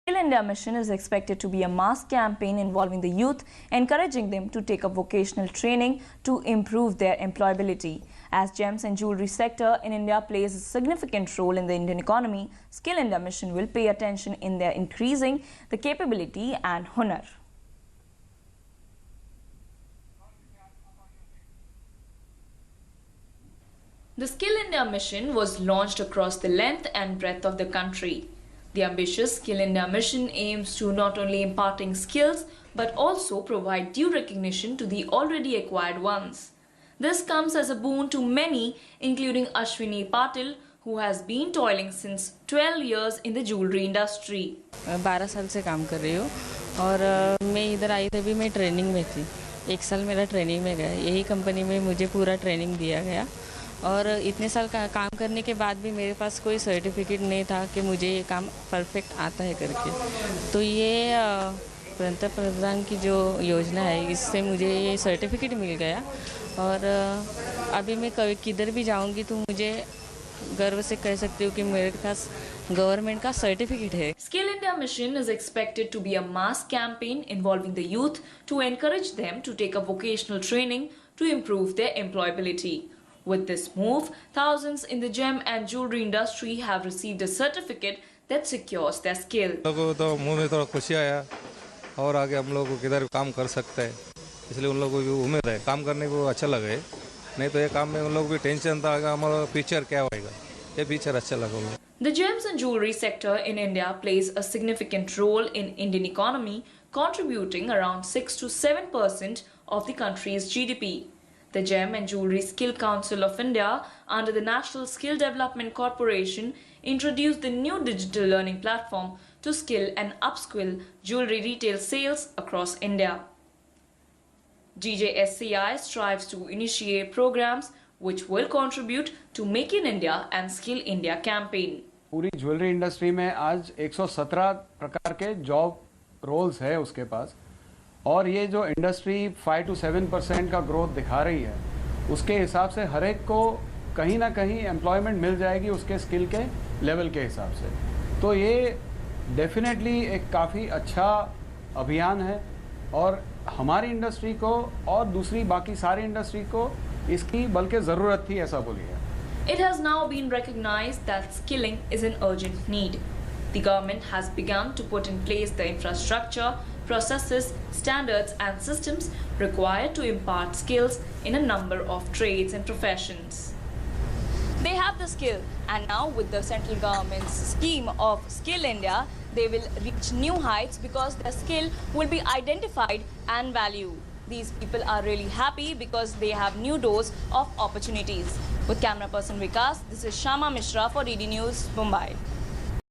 Skill India Mission is expected to be a mass campaign involving the youth, encouraging them to take up vocational training to improve their employability. As gems and jewelry sector in India plays a significant role in the Indian economy, Skill India Mission will pay attention in their increasing the capability and honor. The Skill India Mission was launched across the length and breadth of the country. The ambitious Skill India Mission aims to not only imparting skills but also provide due recognition to the already acquired ones. This comes as a boon to many, including Ashwini Patil, who has been toiling since 12 years in the jewelry industry. 12 साल से काम कर रही हूँ और मैं इधर आई तभी मैं ट्रेनिंग में थी। 1 साल मेरा ट्रेनिंग में गया। यही कंपनी में मुझे पूरा ट्रेनिंग दिया गया और इतने साल काम करने के बाद भी मेरे पास कोई सर्टिफिकेट नहीं था कि मुझे ये काम परफेक्ट आता है करके। तो ये पंतप्रधान की जो योजना है इससे मुझे ये सर्टिफिकेट मिल गया और अभी मैं किधर भी जाऊंगी तो मुझे गर्व से कह सकती हूँ कि मेरे पास गवर्नमेंट का सर्टिफिकेट है। Skill India Mission is expected to be a mass campaign involving the youth to encourage them to take up vocational training to improve their employability. With this move, thousands in the gem and jewelry industry have received a certificate that secures their skill. लोगों को तो मुंह में थोड़ा खुशी आया और आगे हम लोग किधर काम कर सकते हैं, इसलिए उन लोगों को भी उम्मीद है काम करने को अच्छा लगे। नहीं तो ये काम में उन लोग भी टेंशन था हमारा फ्यूचर क्या होएगा, ये फ्यूचर अच्छा लगेगा। The gems and jewelry sector in India plays a significant role in Indian economy, contributing around 6 to 7% of the country's GDP. The Gem and Jewelry Skill Council of India, under the National Skill Development Corporation, introduced the new digital learning platform to skill and upskill jewelry retail sales across India. GJSCI strives to initiate programs which will contribute to Make in India and Skill India campaign. पूरी jewellery industry में आज 117 प्रकार के job roles है उसके पास और ये जो इंडस्ट्री 5 to 7% का ग्रोथ दिखा रही है उसके हिसाब से हर एक को कहीं ना कहीं एम्प्लॉयमेंट मिल जाएगी उसके स्किल के लेवल के हिसाब से। तो ये डेफिनेटली एक काफ़ी अच्छा अभियान है और हमारी इंडस्ट्री को और दूसरी बाकी सारी इंडस्ट्री को इसकी बल्कि ज़रूरत थी, ऐसा बोलिए। It has now been recognized that skilling is an urgent need. The government has begun to put in place the infrastructure, processes, standards and systems required to impart skills in a number of trades and professions. They have the skill, and now with the central government's scheme of Skill India, they will reach new heights because their skill will be identified and valued. These people are really happy because they have new doors of opportunities. With camera person Vikas, this is Shama Mishra for DD News, Mumbai.